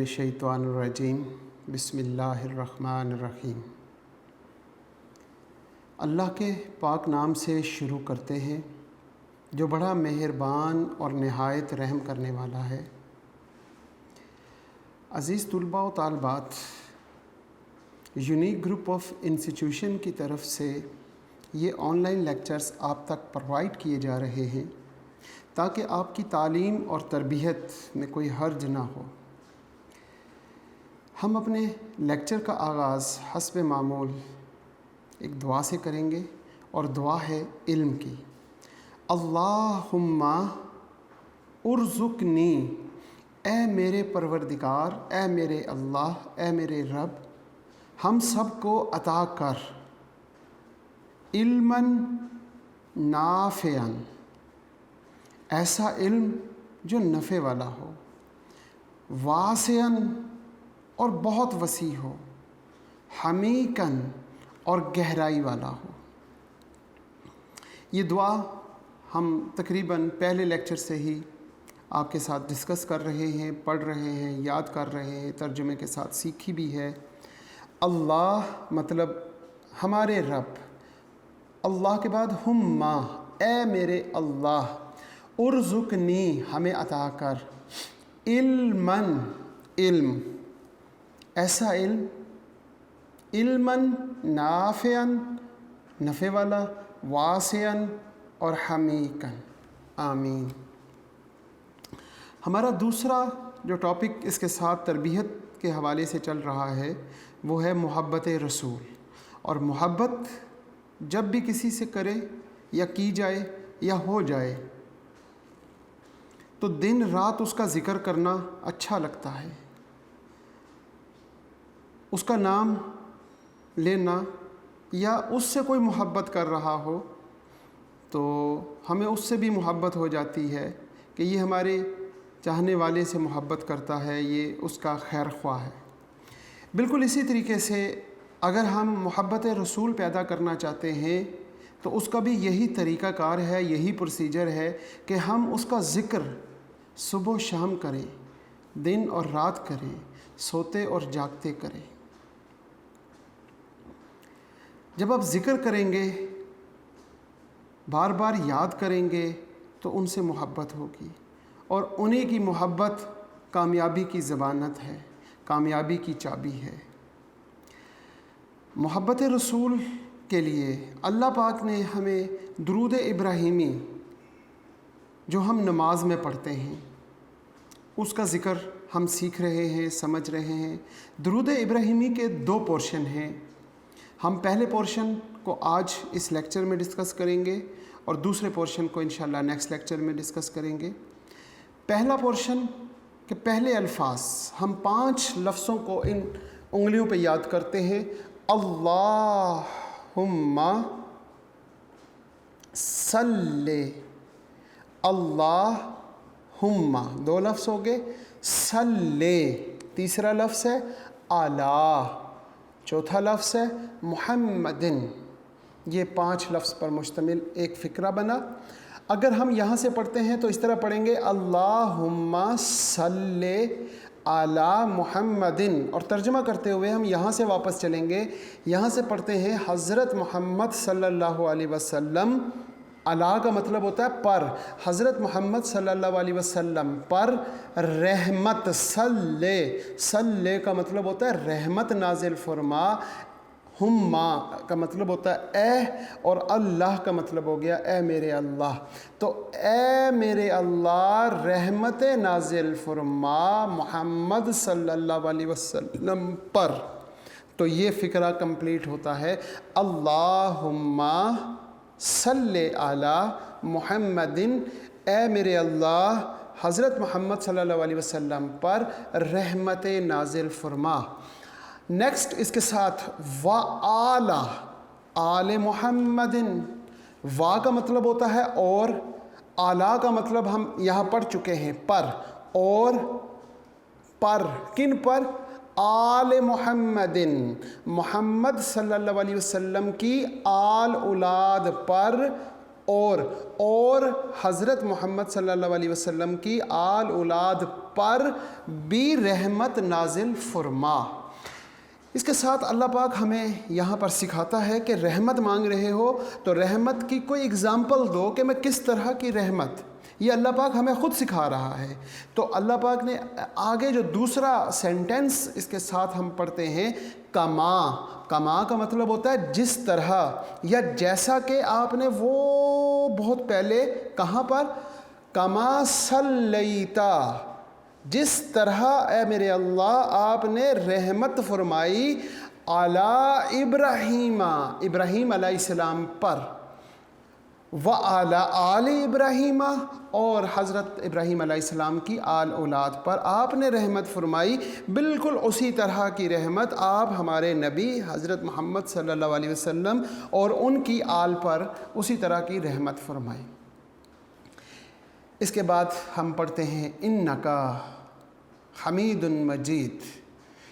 मिनश्शैतानिर्रजीम बिस्मिल्लाहिर्रहमानिर्रहीम। अल्लाह के पाक नाम से शुरू करते हैं जो बड़ा मेहरबान और नहायत रहम करने वाला है। अज़ीज़ तुलबा व तालबात, यूनिक ग्रुप ऑफ इंस्टीट्यूशन की तरफ से ये ऑनलाइन लेक्चर्स आप तक प्रोवाइड किए जा रहे हैं ताकि आपकी तालीम और तरबियत में कोई हर्ज ना हो। हम अपने लेक्चर का आगाज़ हस्ब मामूल एक दुआ से करेंगे और दुआ है इल्म की। अल्लाहुम्मा उर्ज़ुक़नी, ए मेरे परवरदिगार, ए मेरे अल्लाह, ए मेरे रब, हम सब को अता कर इल्मन नाफ़िअन, ऐसा इल्म जो नफ़े वाला हो, वासिअन और बहुत वसी हो, हमीकन और गहराई वाला हो। ये दुआ हम तकरीबन पहले लेक्चर से ही आपके साथ डिस्कस कर रहे हैं, पढ़ रहे हैं, याद कर रहे हैं, तर्जुमे के साथ सीखी भी है। अल्लाह मतलब हमारे रब, अल्लाह के बाद हुम्मा, ए मेरे अल्लाह, उर्ज़ुक़नी, हमें अता कर, इल्मन, इल्म, ऐसा इल्म, इल्मन नाफ़िअन, नफ़े वाला, वासिअन और हमीकन, आमीन। हमारा दूसरा जो टॉपिक इसके साथ तरबियत के हवाले से चल रहा है वो है मोहब्बत रसूल। और मोहब्बत जब भी किसी से करे या की जाए या हो जाए तो दिन रात उसका ज़िक्र करना अच्छा लगता है। उसका नाम लेना या उससे कोई मोहब्बत कर रहा हो तो हमें उससे भी मोहब्बत हो जाती है कि ये हमारे चाहने वाले से मोहब्बत करता है, ये उसका खैर ख्वाह है। बिल्कुल इसी तरीके से अगर हम मोहब्बत रसूल पैदा करना चाहते हैं तो उसका भी यही तरीक़ाकार है, यही प्रोसीजर है कि हम उसका ज़िक्र सुबह शाम करें, दिन और रात करें, सोते और जागते करें। जब आप ज़िक्र करेंगे, बार बार याद करेंगे तो उनसे मोहब्बत होगी और उन्हीं की मोहब्बत कामयाबी की ज़मानत है, कामयाबी की चाबी है। मोहब्बत रसूल के लिए अल्लाह पाक ने हमें दुरूद इब्राहीमी जो हम नमाज में पढ़ते हैं उसका ज़िक्र हम सीख रहे हैं, समझ रहे हैं। दुरूद इब्राहीमी के 2 पोर्शन हैं। हम पहले पोर्शन को आज इस लेक्चर में डिस्कस करेंगे और दूसरे पोर्शन को इंशाल्लाह नेक्स्ट लेक्चर में डिस्कस करेंगे। पहला पोर्शन के पहले अल्फाज हम 5 लफ्ज़ों को इन उंगलियों पे याद करते हैं। अल्लाहुम्मा सल्ले, अल्लाहुम्मा 2 लफ्ज़ हो गए, सल्ले तीसरा लफ्ज़ है, अला चौथा लफ्ज़ है, मुहम्मदिन। ये 5 लफ्ज़ पर मुश्तमिल एक फ़िक्रा बना। अगर हम यहाँ से पढ़ते हैं तो इस तरह पढ़ेंगे, अल्लाहुम्मा सल्ले अला मुहम्मदिन, और तर्जुमा करते हुए हम यहाँ से वापस चलेंगे। यहाँ से पढ़ते हैं हज़रत मोहम्मद सल्लल्लाहु अलैहि वसल्लम। अला का मतलब होता है पर, हज़रत मोहम्मद सल्लल्लाहु अलैहि वसल्लम पर रहमत, सल्ले, सल्ले का मतलब होता है रहमत नाजिल फरमा। हुम्मा का मतलब होता है ए, और अल्लाह का मतलब हो गया ए मेरे अल्लाह। तो ए मेरे अल्लाह रहमत नाजिल फरमा मोहम्मद सल्लल्लाहु अलैहि वसल्लम पर। तो ये फ़िक्रा कंप्लीट होता है, अल्लाहुम्मा सल्ले अला मुहम्मदिन, ए मेरे अल्लाह हज़रत मोहम्मद सल्लल्लाहु अलैहि वसल्लम पर रहमत नाजिल फरमा। नेक्स्ट इसके साथ व आला, आले मुहम्मदिन, वा का मतलब होता है और, आला का मतलब हम यहाँ पढ़ चुके हैं पर, और पर किन पर, आल मुहम्मदिन, मोहम्मद सल्लल्लाहु अलैहि वसल्लम की आल औलाद पर, और हज़रत मोहम्मद सल्लल्लाहु अलैहि वसल्लम की आल औलाद पर भी रहमत नाजिल फरमा। इसके साथ अल्लाह पाक हमें यहाँ पर सिखाता है कि रहमत मांग रहे हो तो रहमत की कोई एग्ज़ाम्पल दो कि मैं किस तरह की रहमत, ये अल्लाह पाक हमें ख़ुद सिखा रहा है। तो अल्लाह पाक ने आगे जो दूसरा सेंटेंस इसके साथ हम पढ़ते हैं, कमा, कमा का मतलब होता है जिस तरह या जैसा कि आपने वो बहुत पहले कहाँ पर, कमा सल्लैता, जिस तरह ए मेरे अल्लाह आपने रहमत फरमाई अला इब्राहीमा, इब्राहीम अलैहिस्सलाम पर, व अला आल इब्राहीमा, और हज़रत इब्राहीम अलैहिस्सलाम की आल औलाद पर आपने रहमत फरमाई। बिल्कुल उसी तरह की रहमत आप हमारे नबी हज़रत मोहम्मद सल्लल्लाहु अलैहि वसल्लम और उनकी आल पर उसी तरह की रहमत फरमाई। इसके बाद हम पढ़ते हैं इन्नका हमीदुन मजीद।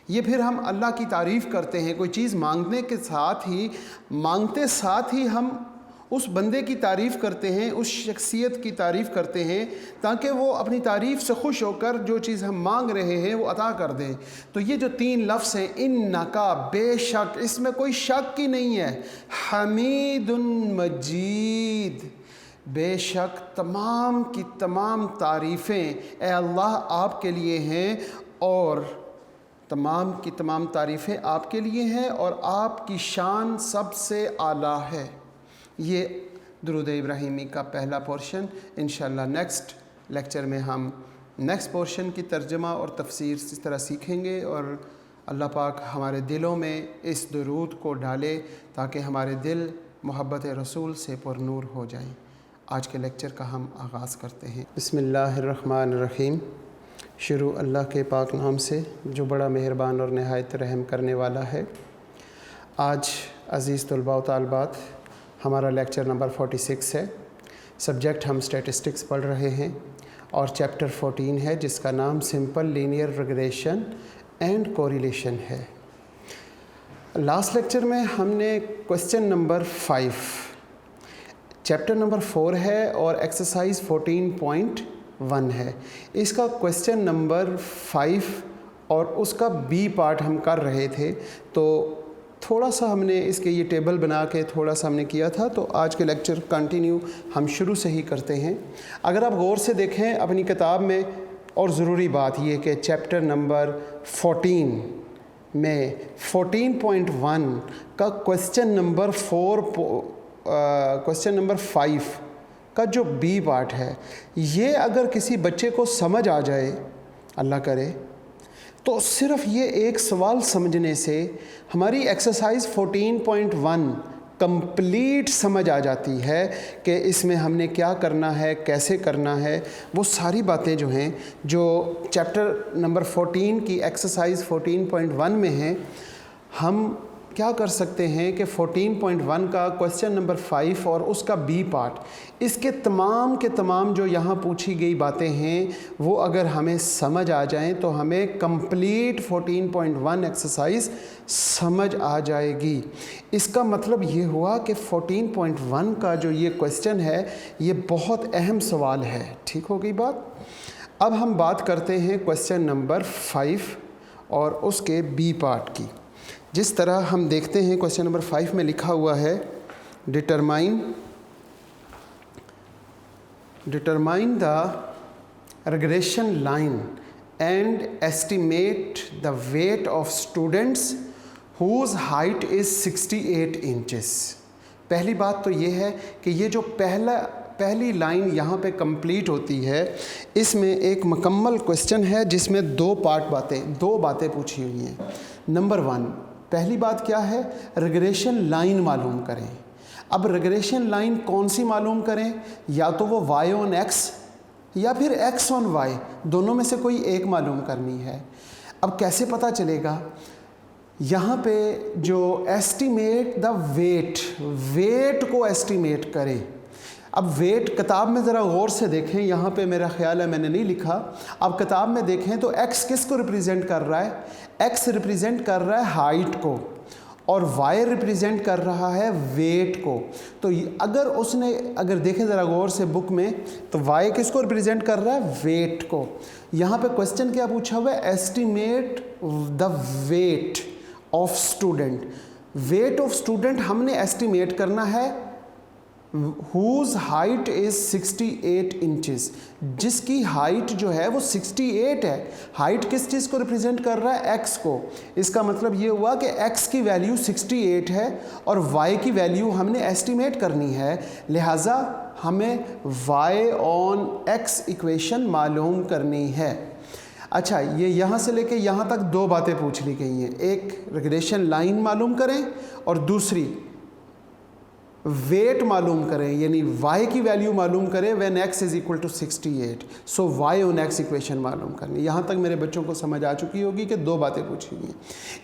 ये फिर हम अल्लाह की तारीफ़ करते हैं। कोई चीज़ मांगने के साथ ही, मांगते साथ ही हम उस बंदे की तारीफ़ करते हैं, उस शख्सियत की तारीफ़ करते हैं, ताकि वो अपनी तारीफ़ से खुश होकर जो चीज़ हम मांग रहे हैं वो अता कर दें। तो ये जो तीन लफ्ज़ हैं, इन्नका, बेशक, इसमें कोई शक ही नहीं है, हमीदुन मजीद, बेशक तमाम की तमाम तारीफ़ें ए अल्लाह आपके लिए हैं, और तमाम की तमाम तारीफ़ें आपके लिए हैं और आपकी शान सबसे आला है। ये दुरूद इब्राहीमी का पहला पोर्शन। इंशाअल्लाह नेक्स्ट लेक्चर में हम नेक्स्ट पोर्शन की तर्जमा और तफसीर इस तरह सीखेंगे, और अल्लाह पाक हमारे दिलों में इस दुरूद को डाले ताकि हमारे दिल मोहब्बत रसूल से पुरनूर हो जाएं। आज के लेक्चर का हम आगाज़ करते हैं। बिस्मिल्लाहिर्रहमानिर्रहीम। शुरू अल्लाह के पाक नाम से जो बड़ा मेहरबान और नहायत रहम करने वाला है। आज अज़ीज़ तलबा व तालिबात, हमारा लेक्चर नंबर 46 है। सब्जेक्ट हम स्टैटिस्टिक्स पढ़ रहे हैं और चैप्टर 14 है जिसका नाम simple linear regression and correlation है। लास्ट लेक्चर में हमने क्वेश्चन नंबर 5, चैप्टर नंबर 4 है और एक्सरसाइज 14.1 है। इसका क्वेश्चन नंबर 5 और उसका बी पार्ट हम कर रहे थे, तो थोड़ा सा हमने इसके ये टेबल बना के थोड़ा सा हमने किया था। तो आज के लेक्चर कंटिन्यू हम शुरू से ही करते हैं। अगर आप गौर से देखें अपनी किताब में, और ज़रूरी बात ये कि चैप्टर नंबर 14 में 14.1 का क्वेश्चन नंबर 5 का जो बी पार्ट है, ये अगर किसी बच्चे को समझ आ जाए, अल्लाह करे, तो सिर्फ़ ये एक सवाल समझने से हमारी एक्सरसाइज 14.1 कंप्लीट समझ आ जाती है कि इसमें हमने क्या करना है, कैसे करना है। वो सारी बातें जो हैं, जो चैप्टर नंबर 14 की एक्सरसाइज 14.1 में हैं, हम क्या कर सकते हैं कि 14.1 का क्वेश्चन नंबर 5 और उसका बी पार्ट, इसके तमाम के तमाम जो यहाँ पूछी गई बातें हैं वो अगर हमें समझ आ जाएं तो हमें कंप्लीट 14.1 एक्सरसाइज समझ आ जाएगी। इसका मतलब ये हुआ कि 14.1 का जो ये क्वेश्चन है ये बहुत अहम सवाल है। ठीक हो गई बात। अब हम बात करते हैं क्वेश्चन नंबर 5 और उसके बी पार्ट की। जिस तरह हम देखते हैं क्वेश्चन नंबर 5 में लिखा हुआ है, determine the regression line and estimate the weight of students whose height is 68 inches. पहली बात तो ये है कि ये जो पहली लाइन यहाँ पे कंप्लीट होती है, इसमें एक मुकम्मल क्वेश्चन है जिसमें दो बातें पूछी हुई हैं। नंबर 1, पहली बात क्या है, रिग्रेशन लाइन मालूम करें। अब रिग्रेशन लाइन कौन सी मालूम करें, या तो वो y ऑन x या फिर x ऑन y, दोनों में से कोई एक मालूम करनी है। अब कैसे पता चलेगा, यहाँ पे जो एस्टिमेट द वेट को एस्टिमेट करें। अब वेट किताब में ज़रा गौर से देखें, यहाँ पे मेरा ख्याल है मैंने नहीं लिखा। अब किताब में देखें तो x किस को रिप्रेजेंट कर रहा है, x रिप्रेजेंट कर रहा है हाइट को, और y रिप्रेजेंट कर रहा है वेट को। तो अगर देखें ज़रा गौर से बुक में, तो y किसको रिप्रेजेंट कर रहा है? वेट को। यहाँ पे क्वेश्चन क्या पूछा हुआ है? Estimate the weight of student. Wait of student हमने एस्टिमेट करना है whose height is 68 इंचेस, जिसकी हाइट जो है वो 68 है। हाइट किस चीज़ को रिप्रेजेंट कर रहा है? x को। इसका मतलब ये हुआ कि x की वैल्यू 68 है और y की वैल्यू हमने एस्टिमेट करनी है, लिहाजा हमें y ऑन x इक्वेशन मालूम करनी है। अच्छा, ये यहाँ से लेके यहाँ तक दो बातें पूछ ली गई हैं, एक रिग्रेशन लाइन मालूम करें और दूसरी वेट मालूम करें, यानी y की वैल्यू मालूम करें when x is equal to 68। So y on x equation मालूम करनी। यहाँ तक मेरे बच्चों को समझ आ चुकी होगी कि दो बातें पूछी हुई हैं।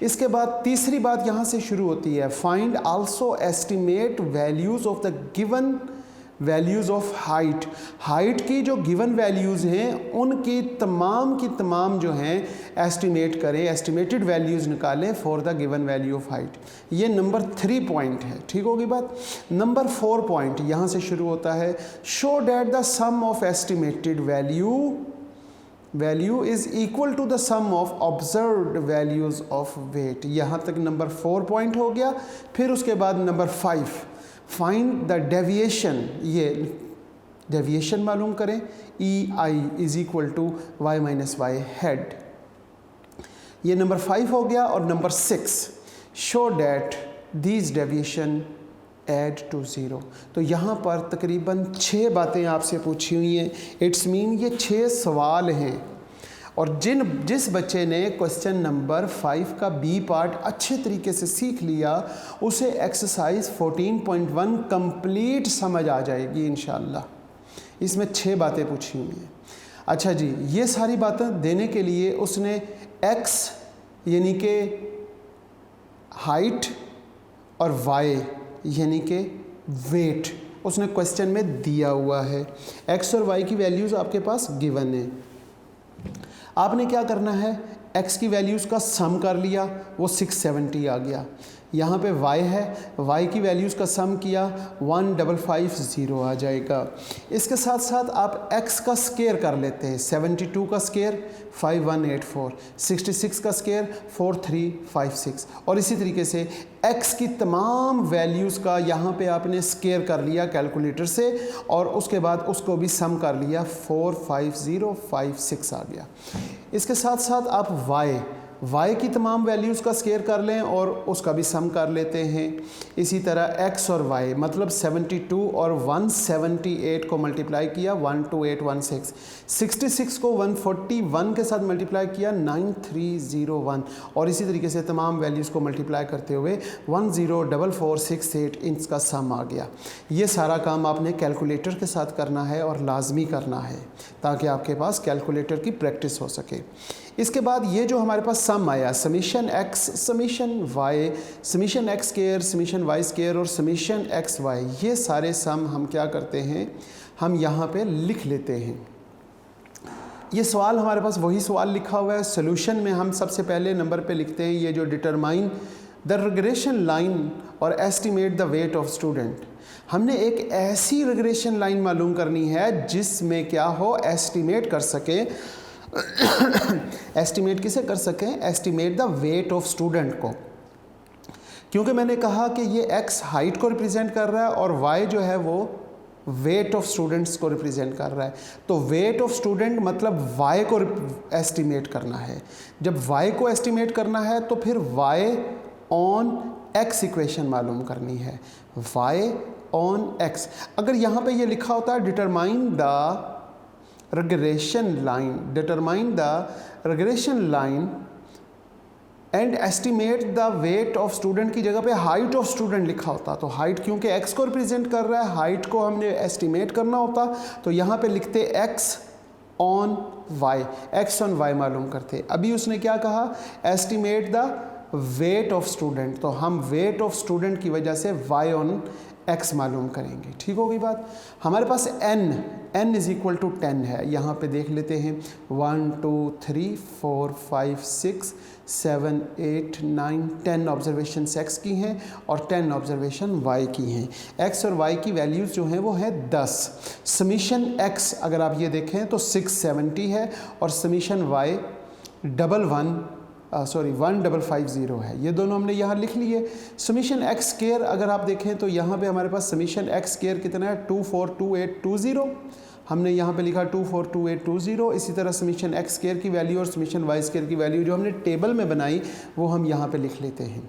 इसके बाद तीसरी बात यहाँ से शुरू होती है, find also estimate values of the given values of height. Height की जो गिवन वैल्यूज़ हैं उनकी तमाम जो हैं एस्टिमेट करें, एस्टिमेटेड वैल्यूज़ निकालें for the given value of height. ये नंबर 3 पॉइंट है, ठीक होगी बात। नंबर 4 पॉइंट यहाँ से शुरू होता है, show that the sum of estimated value is equal to the sum of observed values of weight. यहाँ तक नंबर 4 पॉइंट हो गया। फिर उसके बाद नंबर 5, फाइंड द डेविएशन। ये डेविएशन मालूम करें, EI is equal to y minus y head. ये नंबर 5 हो गया। और number 6, show that these deviation add to 0। तो यहाँ पर तकरीबन 6 बातें आपसे पूछी हुई हैं। इट्स मीन ये 6 सवाल हैं, और जिस बच्चे ने क्वेश्चन नंबर 5 का बी पार्ट अच्छे तरीके से सीख लिया, उसे एक्सरसाइज 14.1 कंप्लीट समझ आ जाएगी इंशाल्लाह। इसमें 6 बातें पूछी हुई हैं। अच्छा जी, ये सारी बातें देने के लिए उसने x यानी कि हाइट और y यानी कि वेट उसने क्वेश्चन में दिया हुआ है। x और y की वैल्यूज़ आपके पास गिवन है। आपने क्या करना है, x की वैल्यूज़ का सम कर लिया, वो 670 आ गया। यहाँ पे y है, y की वैल्यूज़ का सम किया 1550 आ जाएगा। इसके साथ साथ आप x का स्केयर कर लेते हैं, 72 का स्केयर 5184, 66 का स्केयर 4356, और इसी तरीके से x की तमाम वैल्यूज़ का यहाँ पे आपने स्केयर कर लिया कैलकुलेटर से, और उसके बाद उसको भी सम कर लिया, 45056 आ गया। इसके साथ साथ आप y की तमाम वैल्यूज़ का स्केयर कर लें और उसका भी सम कर लेते हैं। इसी तरह x और y मतलब 72 और 178 को मल्टीप्लाई किया 12816, 66 को 141 के साथ मल्टीप्लाई किया 9301, और इसी तरीके से तमाम वैल्यूज़ को मल्टीप्लाई करते हुए 104468 इंच का सम आ गया। ये सारा काम आपने कैलकुलेटर के साथ करना है और लाजमी करना है, ताकि आपके पास कैलकुलेटर की प्रैक्टिस हो सके। इसके बाद ये जो हमारे पास सम आया, summation x summation y, summation x square, summation y square और समीशन x y, ये सारे सम हम क्या करते हैं, हम यहाँ पे लिख लेते हैं। ये सवाल हमारे पास वही सवाल लिखा हुआ है। सोल्यूशन में हम सबसे पहले नंबर पे लिखते हैं ये जो डिटरमाइन द रिग्रेशन लाइन और estimate the weight of student. हमने एक ऐसी रिग्रेशन लाइन मालूम करनी है जिसमें क्या हो, एस्टिमेट कर सके एस्टिमेट किसे कर सकें, estimate the weight of student को। क्योंकि मैंने कहा कि ये x हाइट को रिप्रेजेंट कर रहा है और y जो है वो वेट ऑफ स्टूडेंट्स को रिप्रेजेंट कर रहा है। तो वेट ऑफ स्टूडेंट मतलब y को एस्टिमेट करना है। जब y को एस्टिमेट करना है तो फिर y ऑन x इक्वेशन मालूम करनी है, y ऑन x। अगर यहाँ पे ये लिखा होता है determine the regression line, determine the regression line and estimate the weight of student की जगह पे height of student लिखा होता, तो height क्योंकि x को रिप्रेजेंट कर रहा है, height को हमने estimate करना होता, तो यहाँ पे लिखते x on y, x on y मालूम करते। अभी उसने क्या कहा, estimate the weight of student, तो हम weight of student की वजह से y on x मालूम करेंगे। ठीक होगी बात। हमारे पास n इज़ इक्वल टू 10 है। यहाँ पे देख लेते हैं 1 2 3 4 5 6 7 8 9 10 ऑब्जर्वेशन x की हैं और 10 ऑब्जर्वेशन y की हैं। x और y की वैल्यूज़ जो हैं वो है 10। समीशन x अगर आप ये देखें तो 670 है और समीशन y 1550 है। ये दोनों हमने यहाँ लिख लिए। समीशन एक्स स्क्वायर अगर आप देखें तो यहाँ पे हमारे पास समीशन एक्स स्क्वायर कितना है 242820, हमने यहाँ पे लिखा 242820। इसी तरह समीशन एक्स स्क्वायर की वैल्यू और समीशन वाई स्क्वायर की वैल्यू जो हमने टेबल में बनाई वो हम यहाँ पे लिख लेते हैं।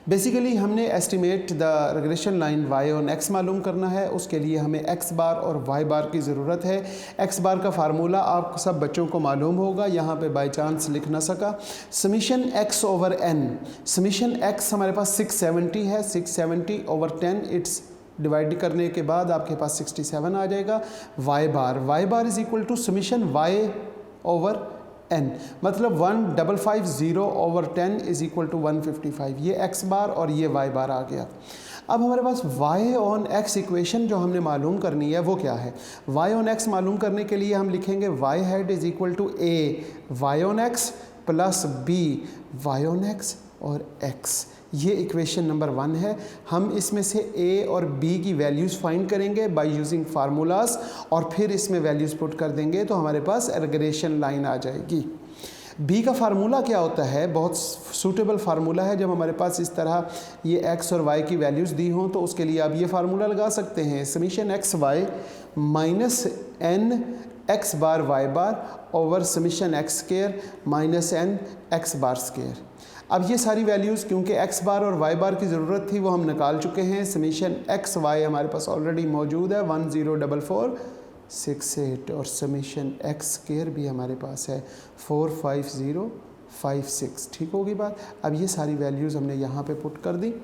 बेसिकली हमने estimate the regression line y on x मालूम करना है। उसके लिए हमें x बार और y बार की ज़रूरत है। x बार का फार्मूला आप सब बच्चों को मालूम होगा, यहाँ पे बाय चांस लिख ना सका। Summation x over n, summation x हमारे पास 670 है, 670 ओवर 10 इट्स डिवाइड करने के बाद आपके पास 67 आ जाएगा। y bar is equal to summation y over n, मतलब 1550 ओवर 10 इज़ इक्वल टू 155। ये x बार और ये y बार आ गया। अब हमारे पास y ऑन x इक्वेशन जो हमने मालूम करनी है वो क्या है। y ऑन x मालूम करने के लिए हम लिखेंगे y head is equal to a y on x plus b y on x और x। ये इक्वेशन नंबर 1 है। हम इसमें से a और b की वैल्यूज़ फाइंड करेंगे बाय यूजिंग फार्मूलाज और फिर इसमें वैल्यूज़ पुट कर देंगे तो हमारे पास रिग्रेशन लाइन आ जाएगी। b का फार्मूला क्या होता है, बहुत सूटेबल फार्मूला है। जब हमारे पास इस तरह ये x और y की वैल्यूज़ दी हों तो उसके लिए आप ये फार्मूला लगा सकते हैं, summation x y minus n x bar y bar over summation x square minus n x bar square. अब ये सारी वैल्यूज़ क्योंकि x बार और y बार की ज़रूरत थी वो हम निकाल चुके हैं। समीशन एक्स वाई हमारे पास ऑलरेडी मौजूद है 104468 और समीशन एक्स स्क्वायर भी हमारे पास है 45056। ठीक होगी बात। अब ये सारी वैल्यूज़ हमने यहाँ पे पुट कर दी।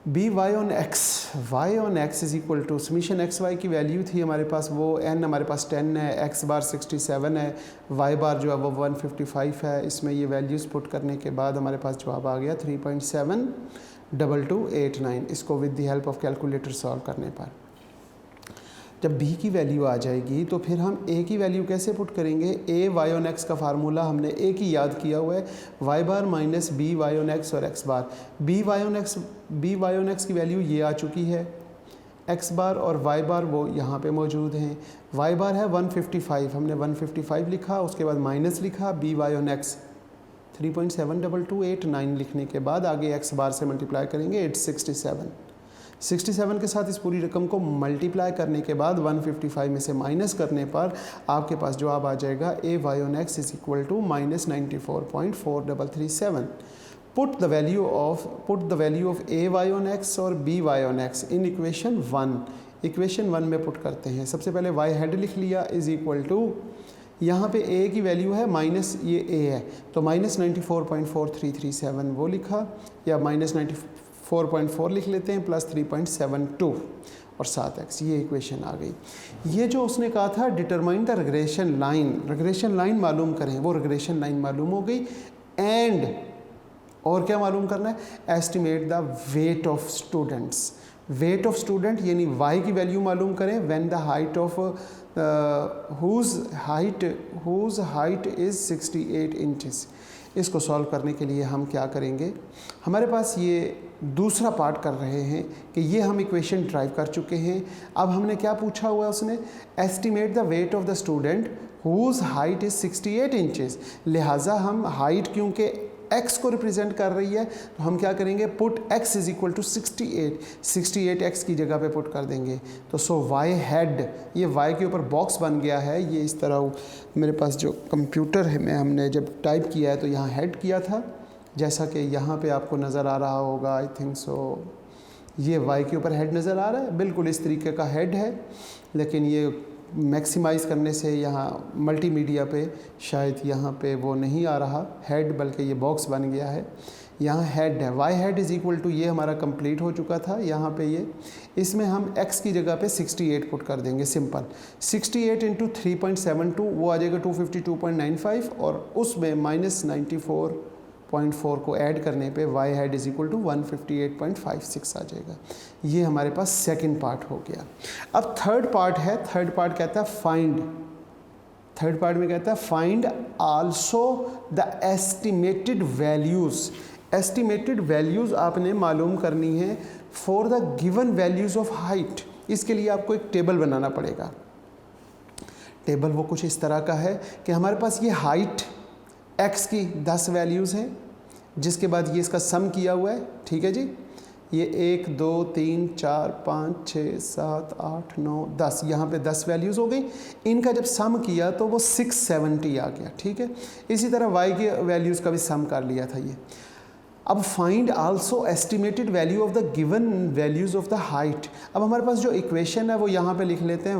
B Y on x is equal to summation x y की वैल्यू थी हमारे पास वो n हमारे पास 10 है, x बार 67 है, y बार जो है वो 155 है। इसमें ये वैल्यूज़ पुट करने के बाद हमारे पास जवाब आ गया 3.72289। इसको with the help of calculator solve करने पर जब b की वैल्यू आ जाएगी तो फिर हम a की वैल्यू कैसे पुट करेंगे। a y ऑन x का फार्मूला हमने a की याद किया हुआ है, y bar minus b y on x और x bar. b y on x की वैल्यू ये आ चुकी है, x बार और y बार वो यहाँ पे मौजूद हैं। y बार है 155, हमने 155 लिखा, उसके बाद माइनस लिखा b y ऑन x 3.72289 लिखने के बाद आगे x बार से मल्टीप्लाई करेंगे 867। 67 के साथ इस पूरी रकम को मल्टीप्लाई करने के बाद 155 में से माइनस करने पर आपके पास जवाब आ जाएगा a y on x is equal to -94.4337। Put the value of a y on x और b y on x in equation 1 में पुट करते हैं। सबसे पहले y हेड लिख लिया इज इक्वल टू, यहाँ पे a की वैल्यू है माइनस ये a है तो -94.4337 वो लिखा, या -94.4 लिख लेते हैं प्लस 3.72 और 7x। ये इक्वेशन आ गई। ये जो उसने कहा था डिटरमाइन द रिग्रेशन लाइन मालूम करें, वो रिग्रेशन लाइन मालूम हो गई। एंड और क्या मालूम करना है, estimate the weight of students. Weight of student यानी y की वैल्यू मालूम करें when the height of whose height is 68 inches. इसको सॉल्व करने के लिए हम क्या करेंगे, हमारे पास ये दूसरा पार्ट कर रहे हैं कि ये हम इक्वेशन ड्राइव कर चुके हैं। अब हमने क्या पूछा हुआ है उसने, estimate the weight of the student whose height is 68 inches. लिहाजा हम हाइट क्योंकि x को रिप्रेजेंट कर रही है तो हम क्या करेंगे, put x is equal to 68 x की जगह पे पुट कर देंगे। तो सो y हेड, ये y के ऊपर बॉक्स बन गया है। ये इस तरह मेरे पास जो कंप्यूटर है में हमने जब टाइप किया है तो यहाँ हेड किया था, जैसा कि यहाँ पे आपको नज़र आ रहा होगा, आई थिंक सो ये y के ऊपर हेड नज़र आ रहा है, बिल्कुल इस तरीके का हेड है। लेकिन ये मैक्सिमाइज़ करने से यहाँ मल्टीमीडिया पे शायद यहाँ पे वो नहीं आ रहा हेड, बल्कि ये बॉक्स बन गया है। यहाँ हेड है, y head is equal to, ये हमारा कंप्लीट हो चुका था यहाँ पे ये। इसमें हम x की जगह पे 68 पुट कर देंगे, सिंपल 68 इंटू 3.72 वो आ जाएगा 252.95 और उसमें 0.4 को ऐड करने पे y hat is equal to 158.56 आ जाएगा। ये हमारे पास सेकंड पार्ट हो गया। अब थर्ड पार्ट है, थर्ड पार्ट कहता है फाइंड, थर्ड पार्ट में कहता है find also the estimated values. Estimated values आपने मालूम करनी है for the given values of height. इसके लिए आपको एक टेबल बनाना पड़ेगा। टेबल वो कुछ इस तरह का है कि हमारे पास ये हाइट x की 10 वैल्यूज़ हैं, जिसके बाद ये इसका सम किया हुआ है, ठीक है जी। ये 1 2 3 4 5 6 7 8 9 10, यहाँ पे 10 वैल्यूज़ हो गई। इनका जब सम किया तो वो 670 आ गया, ठीक है। इसी तरह y के वैल्यूज़ का भी सम कर लिया था ये। अब find also estimated value of the given values of the height. अब हमारे पास जो इक्वेशन है वो यहाँ पे लिख लेते हैं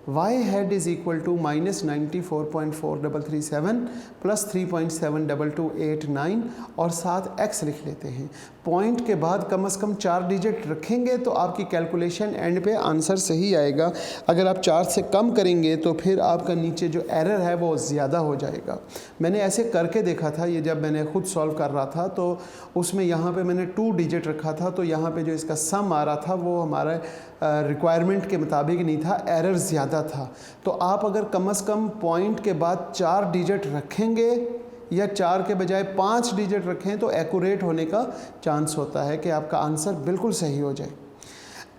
y hat is equal to -94.4337 plus 3.72289 और साथ x लिख लेते हैं। पॉइंट के बाद कम से कम 4 डिजिट रखेंगे तो आपकी कैलकुलेशन एंड पे आंसर सही आएगा। अगर आप 4 से कम करेंगे तो फिर आपका नीचे जो एरर है वो ज़्यादा हो जाएगा। मैंने ऐसे करके देखा था, ये जब मैंने खुद सॉल्व कर रहा था तो उसमें यहाँ पे मैंने 2 डिजिट रखा था, तो यहाँ पे जो इसका सम आ रहा था वो हमारा रिक्वायरमेंट के मुताबिक नहीं था, एरर ज़्यादा था। तो आप अगर कम से कम पॉइंट के बाद 4 डिजिट रखेंगे या 4 के बजाय 5 डिजिट रखें तो एक्यूरेट होने का चांस होता है कि आपका आंसर बिल्कुल सही हो जाए।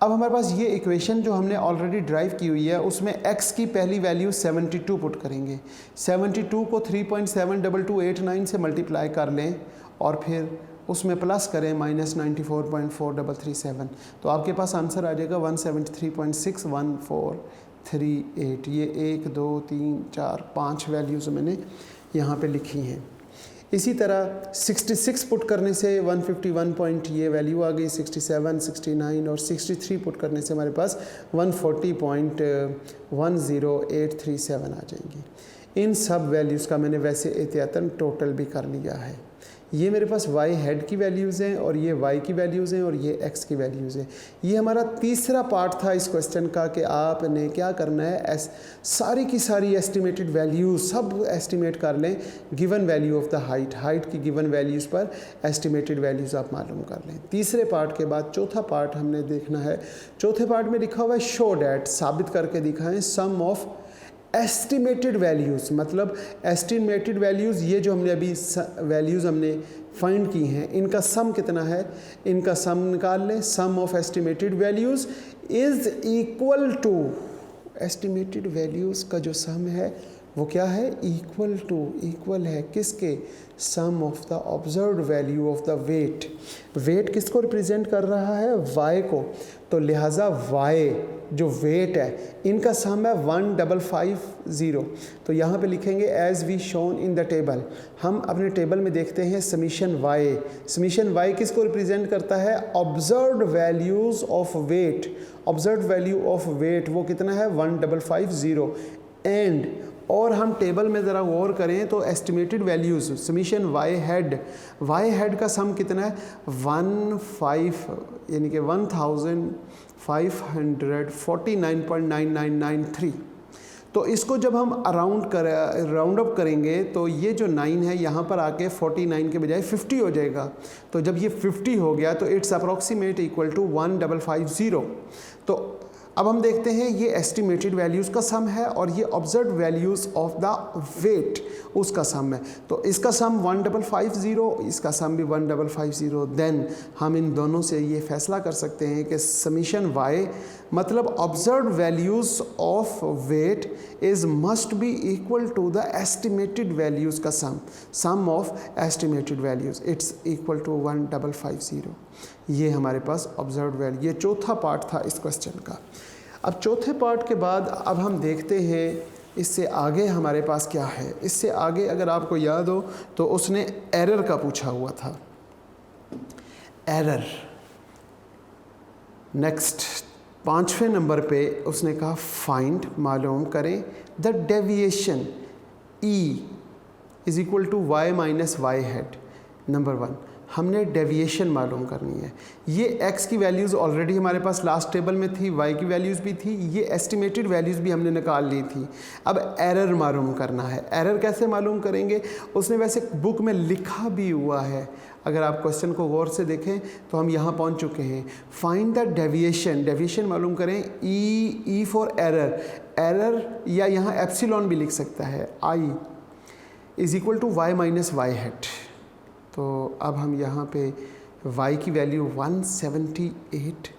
अब हमारे पास ये इक्वेशन जो हमने ऑलरेडी ड्राइव की हुई है उसमें x की पहली वैल्यू 72 पुट करेंगे। 72 को 3.72289 से मल्टीप्लाई कर लें और फिर उसमें प्लस करें -94.4337, तो आपके पास आंसर आ जाएगा 173.61438। ये 1 2 3 4 5 वैल्यूज़ मैंने यहाँ पे लिखी हैं। इसी तरह 66 पुट करने से 151 पॉइंट ये वैल्यू आ गई, 67 69 और 63 पुट करने से हमारे पास 140.10837 आ जाएंगी। इन सब वैल्यूज़ का मैंने वैसे एहतियातन टोटल भी कर लिया है। ये मेरे पास y हेड की वैल्यूज़ हैं और ये y की वैल्यूज़ हैं और ये x की वैल्यूज़ हैं। ये हमारा तीसरा पार्ट था इस क्वेश्चन का कि आपने क्या करना है, सारी की सारी एस्टिमेटेड वैल्यूज़ सब एस्टिमेट कर लें given value of the height. Height की गिवन वैल्यूज़ पर एस्टिमेटेड वैल्यूज़ आप मालूम कर लें। तीसरे पार्ट के बाद चौथा पार्ट हमने देखना है। चौथे पार्ट में लिखा हुआ है शो डैट, साबित करके दिखाएं सम ऑफ एस्टिमेटेड वैल्यूज़। मतलब एस्टिमेटेड वैल्यूज़ ये जो हमने अभी वैल्यूज़ हमने फाइंड की हैं इनका सम कितना है, इनका सम निकाल लें। Sum of estimated values is equal to, estimated values का जो सम है वो क्या है, इक्वल टू, इक्वल है किसके, sum of the observed value of the weight. Weight किसको रिप्रेजेंट कर रहा है, y को, तो लिहाजा y जो वेट है इनका सम है 1550। तो यहाँ पे लिखेंगे as we shown in the table. हम अपने टेबल में देखते हैं समीशन y। समीशन y किसको रिप्रेजेंट करता है, observed values of weight. Observed value of weight वो कितना है 1550 एंड, और हम टेबल में ज़रा गौर करें तो estimated values summation y head का सम कितना है 15 यानी कि 1549.9993। तो इसको जब हम राउंड अप करेंगे तो ये जो 9 है यहाँ पर आके 49 के बजाय 50 हो जाएगा। तो जब ये 50 हो गया तो इट्स अप्रॉक्सीमेट इक्वल टू 1550। तो अब हम देखते हैं ये एस्टिमेटेड वैल्यूज़ का सम है और ये observed values of the weight उसका सम है। तो इसका सम 1550, इसका सम भी 1550। देन हम इन दोनों से ये फैसला कर सकते हैं कि समीशन y मतलब observed values of weight is must be equal to the estimated values का sum of estimated values, it's equal to 1550। ये हमारे पास ऑब्जर्व्ड वैल्यू, ये चौथा पार्ट था इस क्वेश्चन का। अब चौथे पार्ट के बाद अब हम देखते हैं इससे आगे हमारे पास क्या है। इससे आगे अगर आपको याद हो तो उसने एरर का पूछा हुआ था, एरर। नेक्स्ट 5वें नंबर पे उसने कहा फाइंड, मालूम करें the deviation E is equal to y minus y hat. Number 1 हमने डेविएशन मालूम करनी है। ये x की वैल्यूज़ ऑलरेडी हमारे पास लास्ट टेबल में थी, y की वैल्यूज़ भी थी, ये एस्टिमेटेड वैल्यूज़ भी हमने निकाल ली थी। अब एरर मालूम करना है। एरर कैसे मालूम करेंगे? उसने वैसे बुक में लिखा भी हुआ है, अगर आप क्वेश्चन को गौर से देखें तो हम यहाँ पहुँच चुके हैं। फाइंड द डेविएशन, डेविएशन मालूम करें। ई फॉर एरर, एरर या यहाँ एप्सिलॉन भी लिख सकता है, i is equal to y minus y hat. तो अब हम यहाँ पे y की वैल्यू 178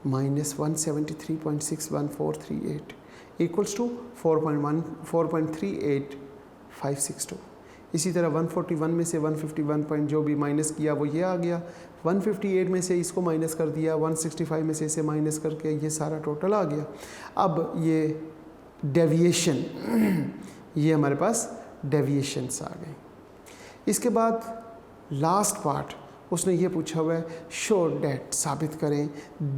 माइनस 173.6143 इक्वल्स टू 4.38562। इसी तरह 141 में से 151 पॉइंट जो भी माइनस किया वो ये आ गया, 158 में से इसको माइनस कर दिया, 165 में से इसे माइनस करके ये सारा टोटल आ गया। अब ये डेविएशन ये हमारे पास डेविएशंस आ गए। इसके बाद लास्ट पार्ट उसने ये पूछा हुआ है, शो डेट, साबित करें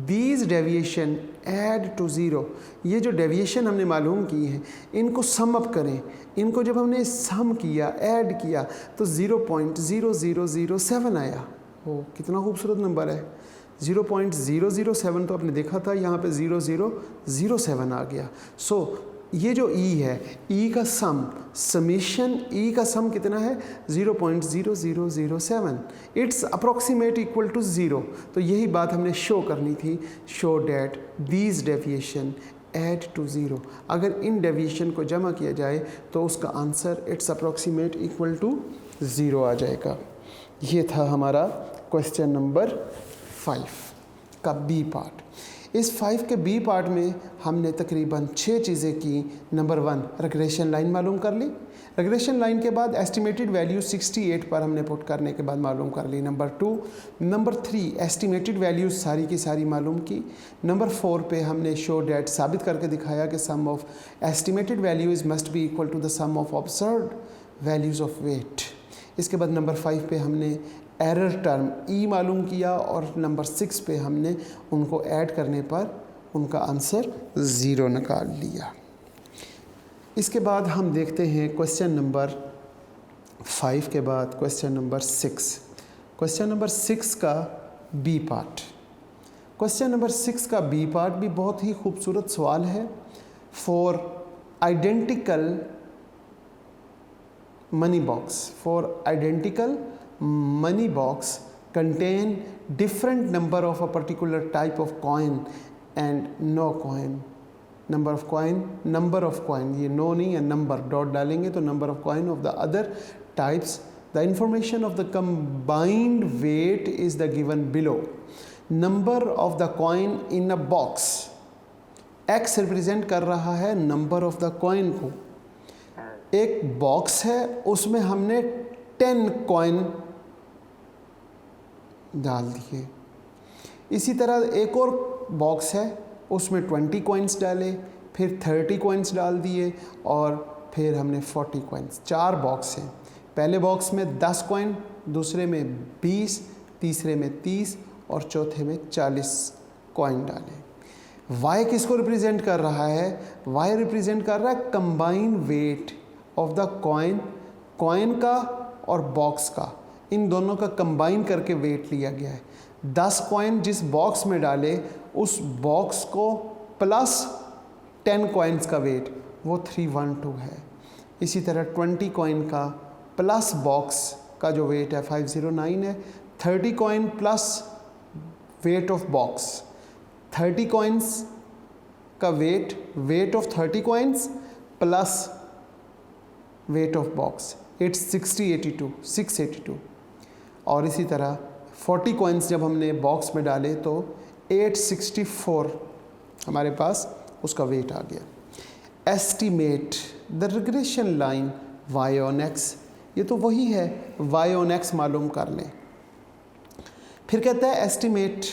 these deviation add to zero. ये जो डेविएशन हमने मालूम की हैं इनको सम अप करें। इनको जब हमने सम किया, ऐड किया तो 0.0007 आया। वो कितना खूबसूरत नंबर है, 0.007 तो आपने देखा था, यहाँ पे 0007 आ गया। सो ये जो ई है, ई का सम, समेशन ई का सम कितना है 0.0007, इट्स अप्रॉक्सीमेट इक्वल टू 0। तो यही बात हमने शो करनी थी, show that these deviation add to 0। अगर इन डेविएशन को जमा किया जाए तो उसका answer it's approximate equal to 0 आ जाएगा। ये था हमारा क्वेश्चन नंबर 5 का बी पार्ट। इस 5 के बी पार्ट में हमने तकरीबन 6 चीज़ें की। नंबर 1 रिग्रेशन लाइन मालूम कर ली। रिग्रेशन लाइन के बाद एस्टिमेटेड वैल्यू 68 पर हमने पुट करने के बाद मालूम कर ली। नंबर 2, नंबर 3 एस्टिमेटेड वैल्यूज़ सारी की सारी मालूम की। नंबर 4 पे हमने शो डेट साबित करके दिखाया कि sum of estimated values must be equal to the sum of observed values of weight. इसके बाद नंबर 5 पे हमने एरर टर्म ई मालूम किया और नंबर 6 पे हमने उनको ऐड करने पर उनका आंसर 0 निकाल लिया। इसके बाद हम देखते हैं क्वेश्चन नंबर 5 के बाद क्वेश्चन नंबर 6। क्वेश्चन नंबर 6 का बी पार्ट। क्वेश्चन नंबर 6 का बी पार्ट भी बहुत ही खूबसूरत सवाल है। For identical money box contain different number of a particular type of coin and no coin, number of coin, ये no नहीं है, number डॉट डालेंगे तो number of coin of the other types, the information of the combined weight is the given below. Number of the coin in a box, x represent कर रहा है number of the coin को। एक box है उसमें हमने 10 coin डाल दिए। इसी तरह एक और बॉक्स है उसमें 20 कॉइन्स डाले, फिर 30 कॉइन्स डाल दिए और फिर हमने 40 कॉइन्स। 4 बॉक्स हैं। पहले बॉक्स में 10 कॉइन, दूसरे में 20, तीसरे में 30 और चौथे में 40 कॉइन डाले। y किसको रिप्रेजेंट कर रहा है? y रिप्रेजेंट कर रहा है combined weight of the coin का और बॉक्स का, इन दोनों का कंबाइन करके वेट लिया गया है। 10 कॉइन जिस बॉक्स में डाले उस बॉक्स को प्लस 10 कॉइन्स का वेट वो 312 है। इसी तरह 20 कॉइन का प्लस बॉक्स का जो वेट है 509 है। 30 coin plus weight of box, 30 coins का weight of 30 coins plus weight of box, it's 682। और इसी तरह 40 कॉइन्स जब हमने बॉक्स में डाले तो 864 हमारे पास उसका वेट आ गया। Estimate the regression line y on x, ये तो वही है, y on x मालूम कर लें। फिर कहता है estimate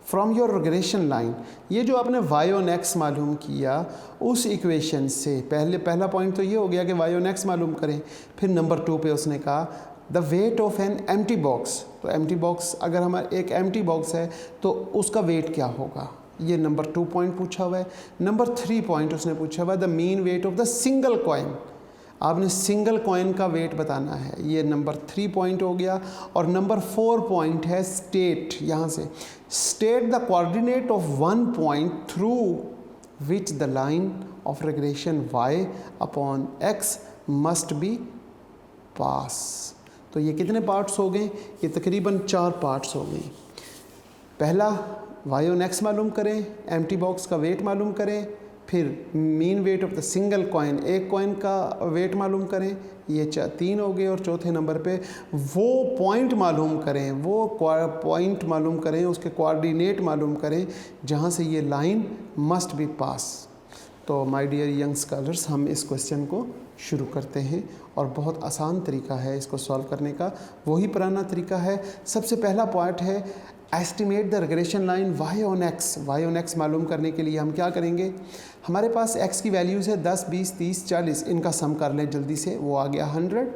from your regression line, ये जो आपने y on x मालूम किया उस इक्वेशन से पहला पॉइंट तो ये हो गया कि y on x मालूम करें। फिर नंबर 2 पे उसने कहा the weight of an empty box, तो एम्प्टी बॉक्स अगर हमारा एक एम्प्टी बॉक्स है तो उसका वेट क्या होगा, ये नंबर 2 पॉइंट पूछा हुआ है। नंबर 3 पॉइंट उसने पूछा हुआ है the mean wait of the single coin. आपने सिंगल कॉइन का वेट बताना है। ये नंबर 3 पॉइंट हो गया। और नंबर 4 पॉइंट है स्टेट। यहाँ से state the coordinate of one point through which the line of regression y upon x must be pass. तो ये कितने पार्ट्स हो गए? ये तकरीबन 4 पार्ट्स हो गए। पहला y ऑन x मालूम करें, एम्प्टी बॉक्स का वेट मालूम करें, फिर mean wait of the single coin, एक कॉइन का वेट मालूम करें, ये 3 हो गए। और चौथे नंबर पे वो पॉइंट मालूम करें, वो पॉइंट मालूम करें, उसके कोऑर्डिनेट मालूम करें जहाँ से ये लाइन मस्ट बी पास। तो माय डियर यंग स्कॉलर्स, हम इस क्वेश्चन को शुरू करते हैं और बहुत आसान तरीका है इसको सॉल्व करने का, वही पुराना तरीका है। सबसे पहला पॉइंट है estimate the regression line y on x। y on x मालूम करने के लिए हम क्या करेंगे? हमारे पास x की वैल्यूज़ है 10, 20, 30, 40, इनका सम कर लें जल्दी से, वो आ गया 100।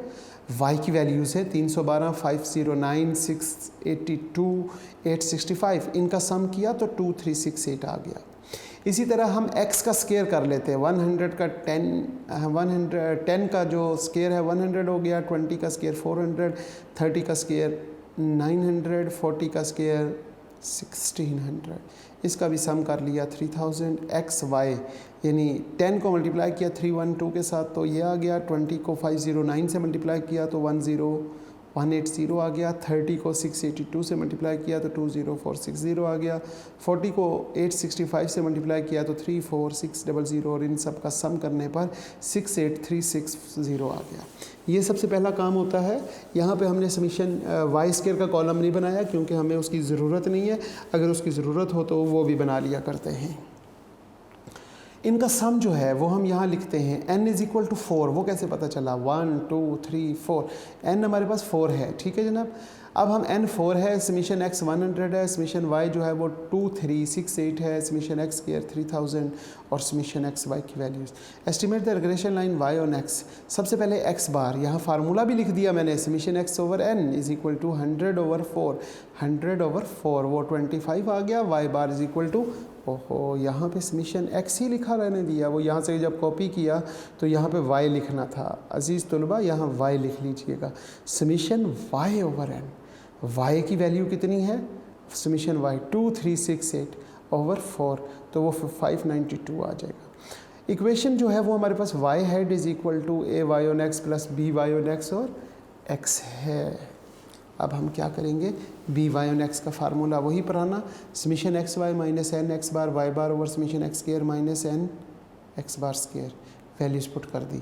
y की वैल्यूज़ है 312, 509, 682, 865, इनका सम किया तो 2368 आ गया। इसी तरह हम x का स्केयर कर लेते हैं। 100 का 10 का जो स्केयर है 100 हो गया, 20 का स्केयर 400, 30 का स्केयर 900, 40 का स्केयर 1600, इसका भी सम कर लिया 3000। x y यानी 10 को मल्टीप्लाई किया 312 के साथ तो ये आ गया, 20 को 509 से मल्टीप्लाई किया तो 10180 आ गया, 30 को 682 से मल्टीप्लाई किया तो 20460 आ गया, 40 को 865 से मल्टीप्लाई किया तो 34600, और इन सब का सम करने पर 68360 आ गया। ये सबसे पहला काम होता है। यहाँ पे हमने समीशन वाई स्केयर का कॉलम नहीं बनाया क्योंकि हमें उसकी ज़रूरत नहीं है, अगर उसकी ज़रूरत हो तो वो भी बना लिया करते हैं। इनका सम जो है वो हम यहाँ लिखते हैं n इज़ इक्वल टू 4। वो कैसे पता चला? 1 2 3 4, n हमारे पास 4 है, ठीक है जनाब। अब हम n 4 है, समीशन x 100 है, समीशन y जो है वो 2368 है, समीशन x स्क्वायर 3000 और समीशन x y की values. Estimate the regression line y on x। सबसे पहले x बार, यहाँ फार्मूला भी लिख दिया मैंने, summation x over n is equal to 100 over 4, 100 over 4 वो 25 आ गया। y bar is equal to, ओहो यहाँ पे समीशन x ही लिखा रहने दिया, वो यहाँ से जब कॉपी किया तो यहाँ पे y लिखना था। अजीज़ तलबा यहाँ y लिख लीजिएगा, summation y over n। y की वैल्यू कितनी है? समीशन y 2368 ओवर 4, तो वो 592 आ जाएगा। इक्वेशन जो है वो हमारे पास y head is equal to a y on x plus b y on x और x है। अब हम क्या करेंगे? बी वाई ऑन एक्स का फार्मूला वही पुराना, summation x y minus n x bar y bar over summation x square minus n x bar square, values put कर दी।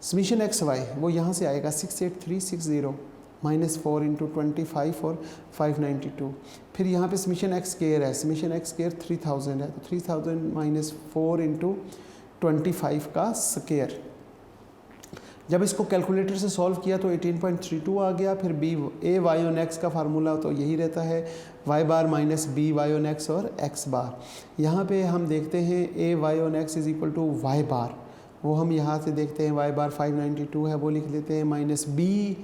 समीशन एक्स वाई वो यहाँ से आएगा 68360 माइनस 4 इंटू 25 और 592। फिर यहाँ पे समीशन एक्स स्क्वायर है, समीशन एक्स स्क्वायर 3000 है, तो 3000 माइनस 4 इंटू 25 का स्क्वायर। जब इसको कैलकुलेटर से सॉल्व किया तो 18.32 आ गया। फिर b a y on x का फार्मूला तो यही रहता है, y bar minus B Y on x और एक्स बार। यहाँ पे हम देखते हैं a y on x is equal to y bar, वो हम यहाँ से देखते हैं वाई बार 592 है वो लिख लेते हैं, minus B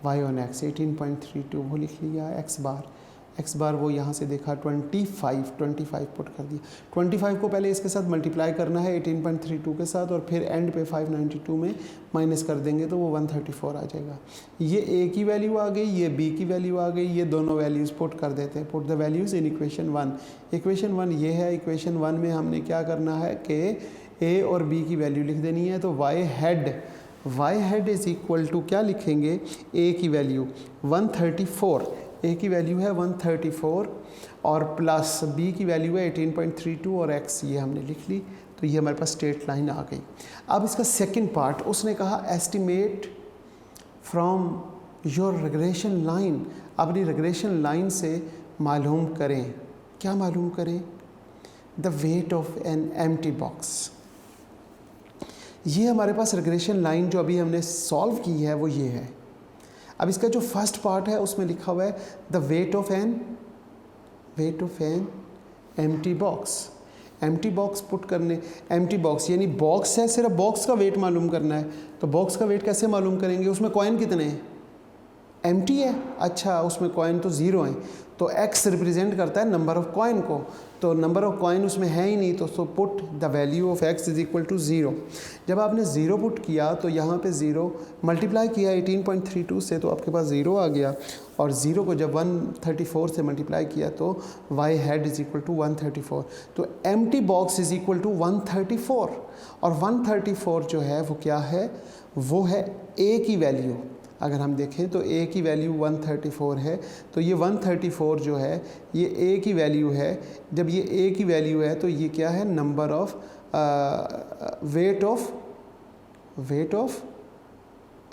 Y on X 18.32 वो लिख लिया, एक्स बार वो यहाँ से देखा 25 पुट कर दिया। 25 को पहले इसके साथ मल्टीप्लाई करना है 18.32 के साथ और फिर एंड पे 592 में माइनस कर देंगे तो वो 134 आ जाएगा। ये ए की वैल्यू आ गई, ये बी की वैल्यू आ गई, ये दोनों वैल्यूज़ पुट कर देते हैं। Put the values in equation 1। Equation 1 ये है, इक्वेशन 1 में हमने क्या करना है कि ए और बी की वैल्यू लिख देनी है। तो Y hat is equal to क्या लिखेंगे? ए की वैल्यू 134, ए की वैल्यू है 134 और प्लस बी की वैल्यू है 18.32 और एक्स ये हमने लिख ली। तो ये हमारे पास स्ट्रेट लाइन आ गई। अब इसका सेकंड पार्ट उसने कहा estimate from your regression line. अपनी रिग्रेशन लाइन से मालूम करें, क्या मालूम करें? The weight of an empty box. ये हमारे पास रिग्रेशन लाइन जो अभी हमने सॉल्व की है वो ये है। अब इसका जो फर्स्ट पार्ट है उसमें लिखा हुआ है the weight of an empty box. Empty box put करने, एम्प्टी बॉक्स यानी बॉक्स है, सिर्फ बॉक्स का वेट मालूम करना है। तो बॉक्स का वेट कैसे मालूम करेंगे? उसमें कॉइन कितने हैं? एम्प्टी है, अच्छा उसमें कॉइन तो ज़ीरो हैं, तो x रिप्रेजेंट करता है नंबर ऑफ़ कॉइन को, तो नंबर ऑफ़ कॉइन उसमें है ही नहीं, तो so put the value of x is equal to zero. जब आपने ज़ीरो पुट किया तो यहाँ पे ज़ीरो मल्टीप्लाई किया 18.32 से, तो आपके पास ज़ीरो आ गया, और ज़ीरो को जब 134 से मल्टीप्लाई किया तो y head is equal to 134, तो empty box is equal to 134, और 134 जो है वो क्या है, वो है a की वैल्यू। अगर हम देखें तो a की वैल्यू 134 है, तो ये 134 जो है ये a की वैल्यू है। जब ये a की वैल्यू है तो ये क्या है, number of weight of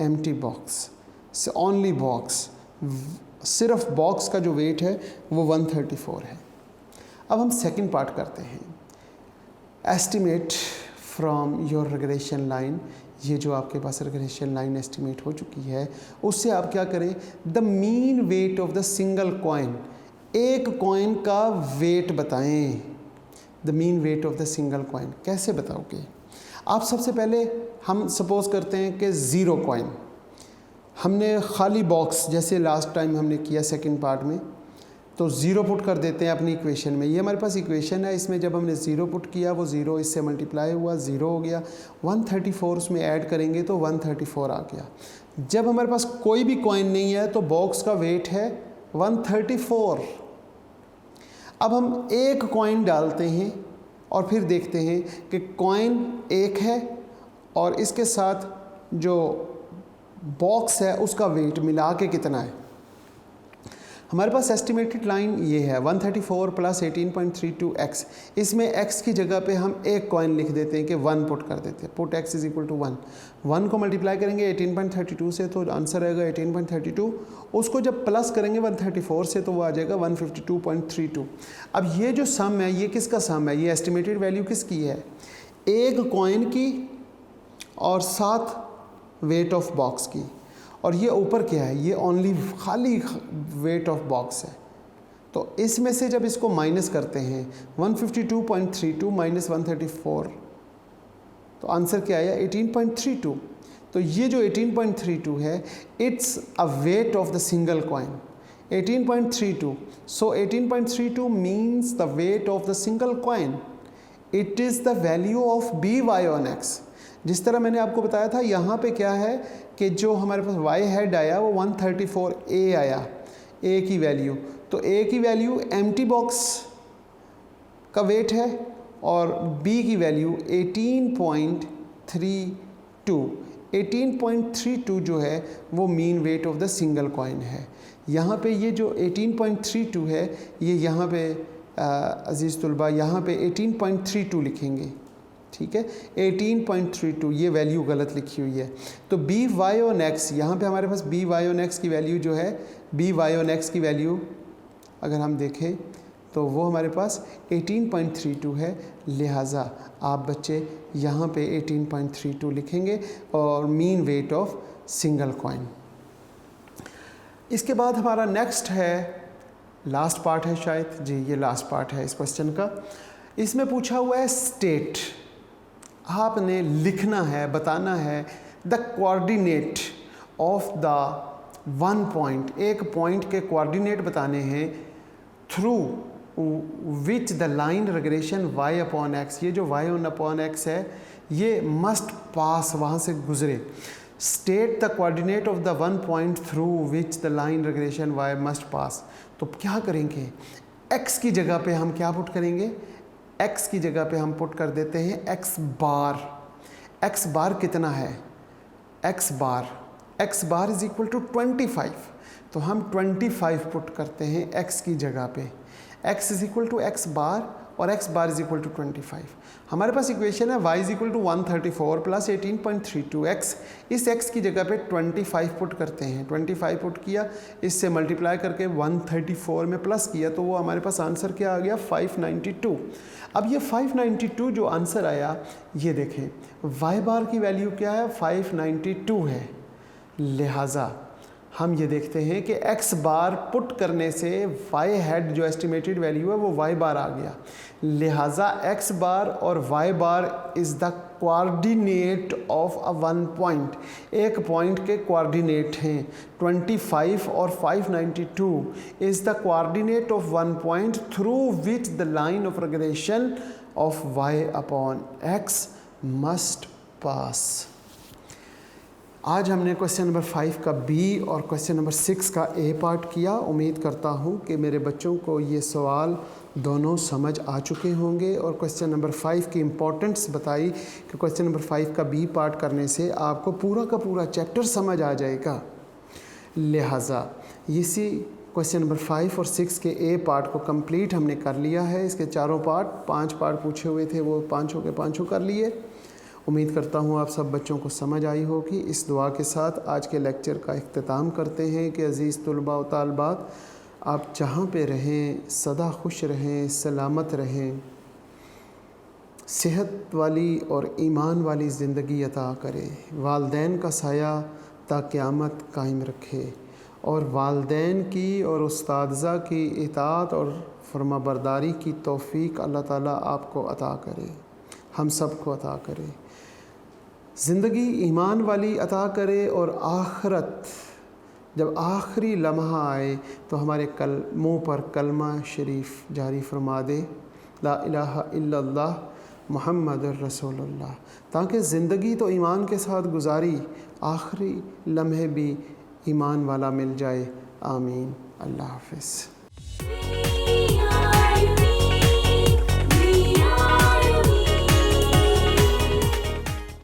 empty box, only box, सिर्फ बॉक्स का जो वेट है वो 134 है। अब हम सेकंड पार्ट करते हैं, estimate from your regression line. ये जो आपके पास रिग्रेशन लाइन एस्टिमेट हो चुकी है, उससे आप क्या करें, the mean wait of the single coin, एक कॉइन का वेट बताएं। The mean wait of the single coin कैसे बताओगे आप? सबसे पहले हम सपोज करते हैं कि ज़ीरो कॉइन, हमने खाली बॉक्स जैसे लास्ट टाइम हमने किया सेकंड पार्ट में, तो ज़ीरो पुट कर देते हैं अपनी इक्वेशन में। ये हमारे पास इक्वेशन है, इसमें जब हमने ज़ीरो पुट किया वो ज़ीरो इससे मल्टीप्लाई हुआ, ज़ीरो हो गया, 134 उसमें ऐड करेंगे तो 134 आ गया। जब हमारे पास कोई भी कॉइन नहीं है तो बॉक्स का वेट है 134। अब हम एक कॉइन डालते हैं और फिर देखते हैं कि कॉइन एक है और इसके साथ जो बॉक्स है उसका वेट मिला के कितना है। हमारे पास एस्टिमेटेड लाइन ये है 134 प्लस 18.32x। इसमें x की जगह पे हम एक कॉइन लिख देते हैं कि 1 पुट कर देते हैं, put x is equal to 1। 1 को मल्टीप्लाई करेंगे 18.32 से तो आंसर आएगा 18.32। उसको जब प्लस करेंगे 134 से तो वो आ जाएगा 152.32। अब ये जो सम है ये किसका सम है, ये एस्टिमेटेड वैल्यू किसकी है, एक कॉइन की और 7 वेट ऑफ बॉक्स की। और ये ऊपर क्या है, ये ओनली खाली वेट ऑफ बॉक्स है। तो इसमें से जब इसको माइनस करते हैं 152.32 माइनस 134, तो आंसर क्या आया 18.32। तो ये जो 18.32 है it's a wait of the single coin 18.32। So 18.32 means the weight of the single coin, it is the value of by on x। जिस तरह मैंने आपको बताया था यहाँ पे क्या है कि जो हमारे पास y हेड आया वो 134a आया, a की वैल्यू, तो a की वैल्यू एम्प्टी बॉक्स का वेट है और b की वैल्यू 18.32। 18.32 जो है वो mean wait of the single coin है। यहाँ पे ये जो 18.32 है ये यहाँ पे अजीज़ तुलबा यहाँ पे 18.32 लिखेंगे, ठीक है, 18.32 ये वैल्यू गलत लिखी हुई है। तो by ऑन x, यहाँ पे हमारे पास by ऑन x की वैल्यू जो है, by ऑन x की वैल्यू अगर हम देखें तो वो हमारे पास 18.32 है। लिहाजा आप बच्चे यहाँ पे 18.32 लिखेंगे और mean weight of single coin. इसके बाद हमारा नेक्स्ट है, लास्ट पार्ट है शायद, जी ये लास्ट पार्ट है इस क्वेश्चन का। इसमें पूछा हुआ है स्टेट, आपने लिखना है, बताना है the coordinate of the one point, एक पॉइंट के कोऑर्डिनेट बताने हैं through which the line regression y upon x, ये जो y अपॉन x है ये मस्ट पास, वहाँ से गुजरे। State the coordinate of the one point through which the line regression y must pass. तो क्या करेंगे, x की जगह पे हम क्या पुट करेंगे, x की जगह पे हम पुट कर देते हैं x बार। x बार कितना है, x bar is equal to 25, तो हम 25 पुट करते हैं x की जगह पे। x is equal to x bar और x bar is equal to 25। हमारे पास इक्वेशन है y is equal to 134 plus 18.32x। इस x की जगह पे 25 पुट करते हैं, 25 पुट किया, इससे मल्टीप्लाई करके 134 में प्लस किया, तो वो हमारे पास आंसर क्या आ गया 592। अब ये 592 जो आंसर आया, ये देखें y बार की वैल्यू क्या है 592 है। लिहाजा हम ये देखते हैं कि x बार पुट करने से y हेड जो एस्टिमेटेड वैल्यू है वो y बार आ गया, लिहाजा x बार और y bar is the coordinate of a one point, एक पॉइंट के कोऑर्डिनेट हैं। 25 और 592 is the coordinate of one point through which the line of regulation of y upon x must pass. आज हमने question number 5 का B और question number 6 का ए part किया। उम्मीद करता हूँ कि मेरे बच्चों को ये सवाल दोनों समझ आ चुके होंगे और क्वेश्चन नंबर 5 की इम्पोर्टेंस बताई कि क्वेश्चन नंबर 5 का बी पार्ट करने से आपको पूरा का पूरा चैप्टर समझ आ जाएगा। लिहाजा इसी क्वेश्चन नंबर 5 और 6 के ए पार्ट को कंप्लीट हमने कर लिया है। इसके चारों पार्ट 5 पार्ट पूछे हुए थे, वो पाँचों के पाँचों कर लिए। उम्मीद करता हूँ आप सब बच्चों को समझ आई होगी। इस दुआ के साथ आज के लेक्चर का इख्तिताम करते हैं कि अज़ीज़ तुलबा व तालबात, आप जहाँ पे रहें सदा खुश रहें, सलामत रहें, सेहत वाली और ईमान वाली ज़िंदगी अता करें, वालदैन का साया ता क़यामत कायम रखे और वालदैन की और उस्तादज़ा की इताअत और फरमाबरदारी की तौफ़ीक अल्लाह ताला आपको अता करे, हम सब को अता करे, ज़िंदगी ईमान वाली अता करे और आखिरत जब आखिरी लम्हा आए तो हमारे मुँह पर कलमा शरीफ जारी फरमा दे, ला इलाहा इल्लल्लाह मुहम्मदुर रसूलुल्लाह, ताकि ज़िंदगी तो ईमान के साथ गुजारी, आखिरी लम्हे भी ईमान वाला मिल जाए। आमीन। अल्लाह हाफ़िज़।